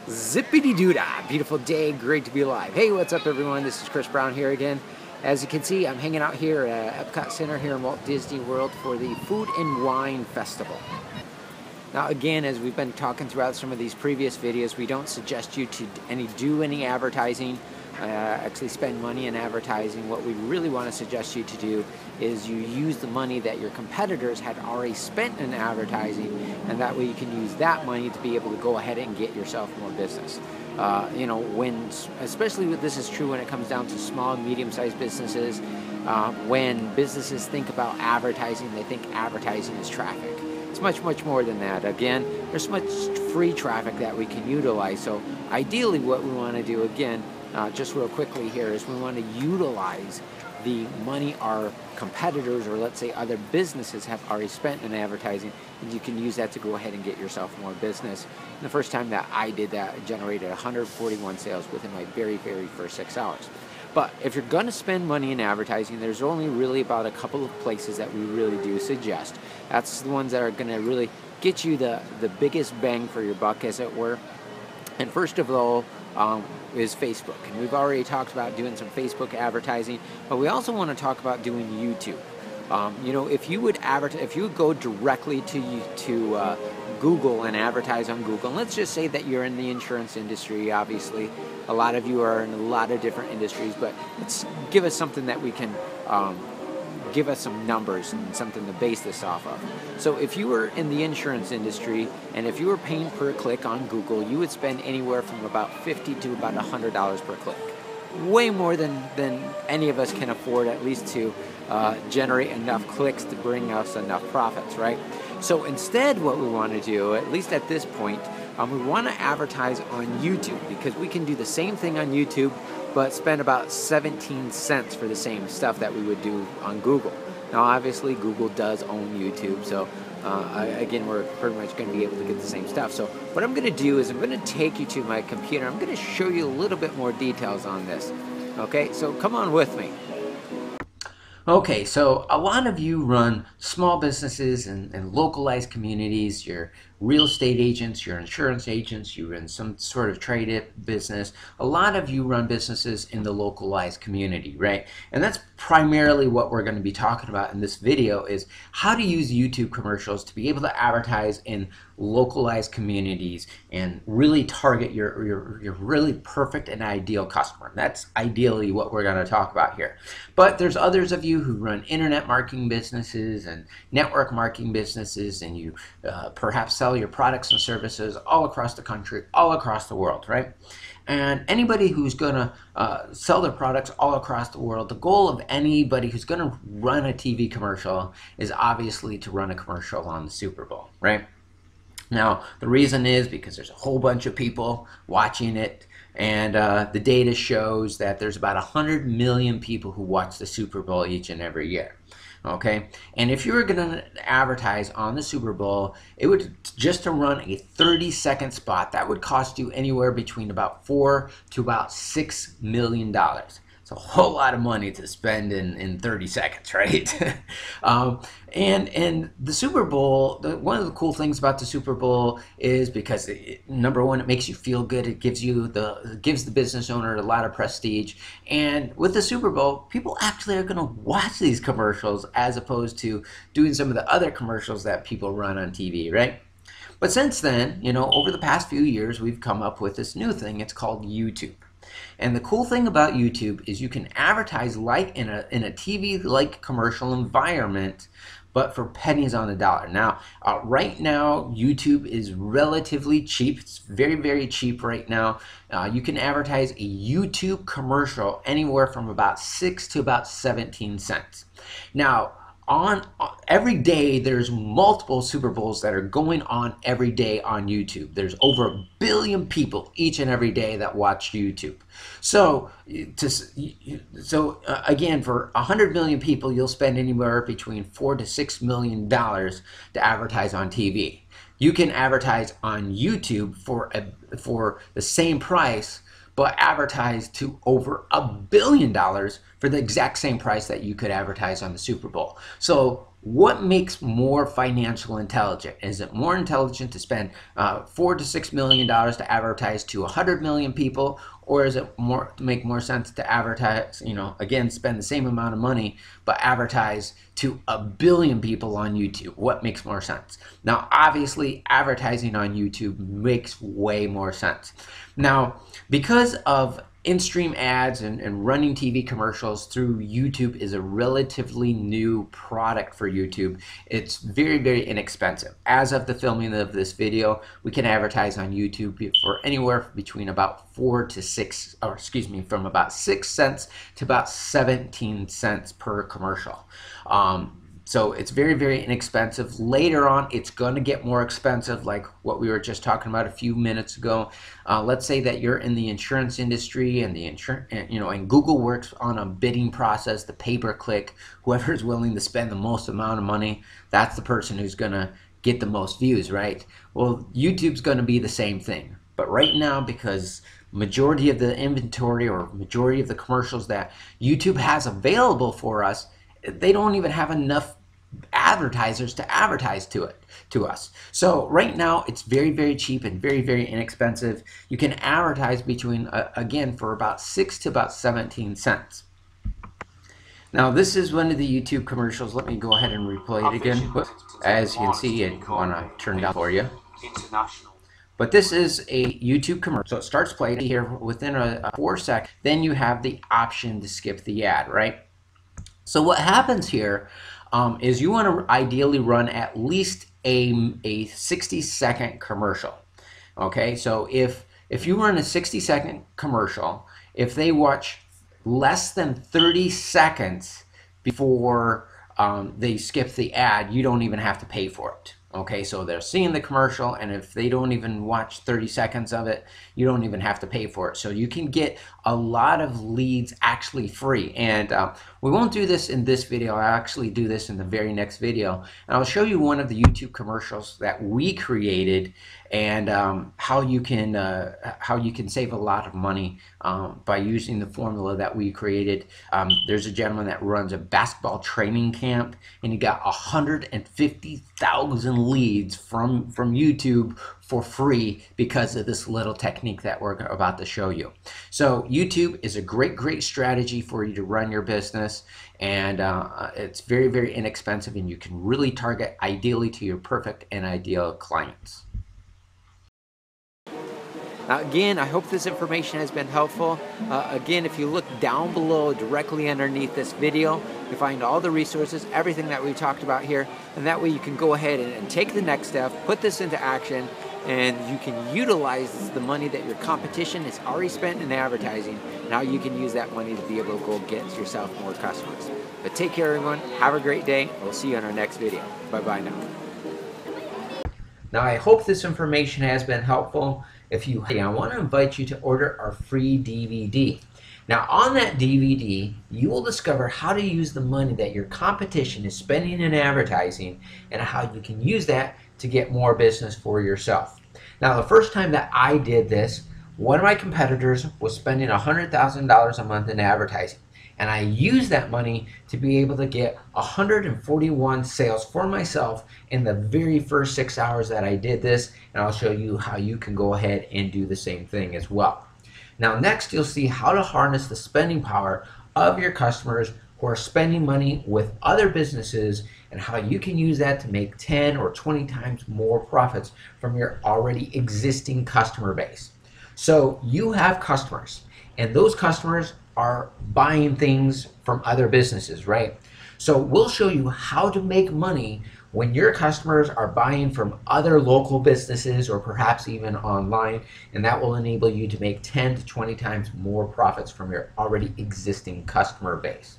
Zippity-doo-dah, beautiful day, great to be alive. Hey, what's up everyone? This is Chris Brown here again. As you can see, I'm hanging out here at Epcot Center here in Walt Disney World for the Food and Wine Festival. Now again, as we've been talking throughout some of these previous videos, we don't suggest you to do any advertising, actually spend money in advertising. What we really want to suggest you to do is you use the money that your competitors had already spent in advertising, and that way you can use that money to be able to go ahead and get yourself more business. You know, especially this is true when it comes down to small, medium-sized businesses. When businesses think about advertising, they think advertising is traffic. It's much, much more than that. Again, there's much free traffic that we can utilize. So ideally what we want to do, again, just real quickly here, is we want to utilize the money our competitors, or let's say other businesses, have already spent in advertising, and you can use that to go ahead and get yourself more business. And the first time that I did that, I generated 141 sales within my very, very first 6 hours. But if you're going to spend money in advertising, there's only really about a couple of places that we really do suggest. That's the ones that are going to really get you the biggest bang for your buck, as it were. And first of all is Facebook. And we've already talked about doing some Facebook advertising, but we also want to talk about doing YouTube. You know, if you would go directly to Google and advertise on Google, and let's just say that you're in the insurance industry. Obviously, a lot of you are in a lot of different industries, but let's give us something that we can give us some numbers and something to base this off of. So if you were in the insurance industry and if you were paying per click on Google, you would spend anywhere from about $50 to about $100 per click. Way more than any of us can afford, at least to generate enough clicks to bring us enough profits, right? So instead what we want to do, at least at this point, we want to advertise on YouTube, because we can do the same thing on YouTube but spend about 17 cents for the same stuff that we would do on Google. Now obviously Google does own YouTube, so again, we're pretty much going to be able to get the same stuff. So what I'm going to do is I'm going to take you to my computer. I'm going to show you a little bit more details on this. Okay, so come on with me. Okay, so a lot of you run small businesses and localized communities. You're real estate agents, you're insurance agents, you run some sort of trade business. A lot of you run businesses in the localized community, right? And that's primarily what we're going to be talking about in this video, is how to use YouTube commercials to be able to advertise in localized communities and really target your really perfect and ideal customer. That's ideally what we're going to talk about here. But there's others of you who run internet marketing businesses and network marketing businesses, and you perhaps sell your products and services all across the country, all across the world, right? And anybody who's going to sell their products all across the world, the goal of anybody who's going to run a TV commercial is obviously to run a commercial on the Super Bowl, right? Now, the reason is because there's a whole bunch of people watching it, and the data shows that there's about 100 million people who watch the Super Bowl each and every year. Okay, and if you were going to advertise on the Super Bowl, it would, just to run a 30-second spot, that would cost you anywhere between about $4 to about $6 million. It's a whole lot of money to spend in 30 seconds, right? And the Super Bowl, one of the cool things about the Super Bowl is because number one, it makes you feel good. It gives the business owner a lot of prestige. And with the Super Bowl, people actually are going to watch these commercials as opposed to doing some of the other commercials that people run on TV, right? But since then, you know, over the past few years, we've come up with this new thing. It's called YouTube. And the cool thing about YouTube is you can advertise like in a TV-like commercial environment, but for pennies on the dollar. Now, right now, YouTube is relatively cheap. It's very, very cheap right now. You can advertise a YouTube commercial anywhere from about 6 to about 17 cents. Now, every day there's multiple Super Bowls that are going on every day on YouTube. There's over 1 billion people each and every day that watch YouTube. So again, for 100 million people, you'll spend anywhere between $4 to $6 million to advertise on TV. You can advertise on YouTube for the same price, but advertise to over $1 billion for the exact same price that you could advertise on the Super Bowl. So what makes more financial intelligent? Is it more intelligent to spend $4 to $6 million to advertise to 100 million people, or is it more to make more sense to advertise, again, spend the same amount of money but advertise to 1 billion people on YouTube? What makes more sense? Now, obviously, advertising on YouTube makes way more sense. Now, because of in-stream ads and running TV commercials through YouTube is a relatively new product for YouTube. It's very, very inexpensive. As of the filming of this video, we can advertise on YouTube for anywhere between about from about 6 cents to about 17 cents per commercial. So it's very, very inexpensive. Later on, it's going to get more expensive, like what we were just talking about a few minutes ago. Let's say that you're in the insurance industry, and and Google works on a bidding process, the pay-per-click. Whoever is willing to spend the most amount of money, that's the person who's going to get the most views, right? Well, YouTube's going to be the same thing. But right now, because majority of the inventory or majority of the commercials that YouTube has available for us, they don't even have enough advertisers to advertise to us. So right now it's very, very cheap and very, very inexpensive. You can advertise between again for about 6 to about 17 cents. Now this is one of the YouTube commercials. Let me go ahead and replay it again. As you can see, I want to turn it down for you. But this is a YouTube commercial. So it starts playing here within a 4 seconds. Then you have the option to skip the ad, right? So what happens here is you want to ideally run at least a 60-second commercial. Okay, so if you run a 60-second commercial, if they watch less than 30 seconds before they skip the ad, you don't even have to pay for it. Okay, so they're seeing the commercial, and if they don't even watch 30 seconds of it, you don't even have to pay for it. So you can get a lot of leads actually free. And we won't do this in this video. I'll actually do this in the very next video. And I'll show you one of the YouTube commercials that we created, and how you can save a lot of money by using the formula that we created. There's a gentleman that runs a basketball training camp, and he got 150,000 leads from YouTube for free because of this little technique that we're about to show you. So YouTube is a great strategy for you to run your business, and it's very, very inexpensive, and you can really target ideally to your perfect and ideal clients. Now again, I hope this information has been helpful. Again, if you look down below directly underneath this video, you find all the resources, everything that we talked about here, and that way you can go ahead and take the next step, put this into action, and you can utilize the money that your competition has already spent in advertising. Now you can use that money to be able to go get yourself more customers. But take care, everyone. Have a great day. We'll see you on our next video. Bye-bye now. Now, I hope this information has been helpful. I want to invite you to order our free DVD. Now, on that DVD, you will discover how to use the money that your competition is spending in advertising, and how you can use that to get more business for yourself. Now, the first time that I did this, one of my competitors was spending $100,000 a month in advertising. And I used that money to be able to get 141 sales for myself in the very first 6 hours that I did this. And I'll show you how you can go ahead and do the same thing as well. Now next, you'll see how to harness the spending power of your customers who are spending money with other businesses, and how you can use that to make 10 or 20 times more profits from your already existing customer base. So you have customers, and those customers are buying things from other businesses, right? So we'll show you how to make money when your customers are buying from other local businesses, or perhaps even online, and that will enable you to make 10 to 20 times more profits from your already existing customer base.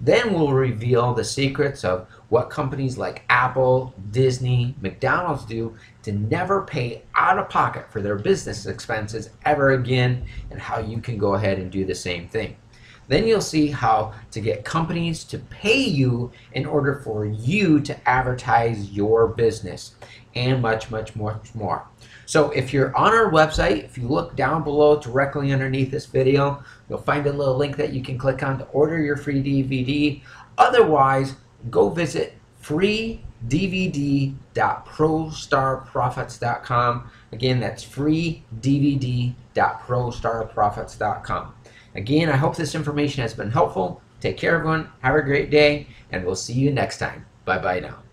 Then we'll reveal the secrets of what companies like Apple, Disney, McDonald's do to never pay out of pocket for their business expenses ever again, and how you can go ahead and do the same thing. Then you'll see how to get companies to pay you in order for you to advertise your business, and much more. So if you're on our website, if you look down below directly underneath this video, you'll find a little link that you can click on to order your free DVD. Otherwise, go visit freedvd.prostarprofits.com. Again, that's freedvd.prostarprofits.com. Again, I hope this information has been helpful. Take care, everyone. Have a great day, and we'll see you next time. Bye-bye now.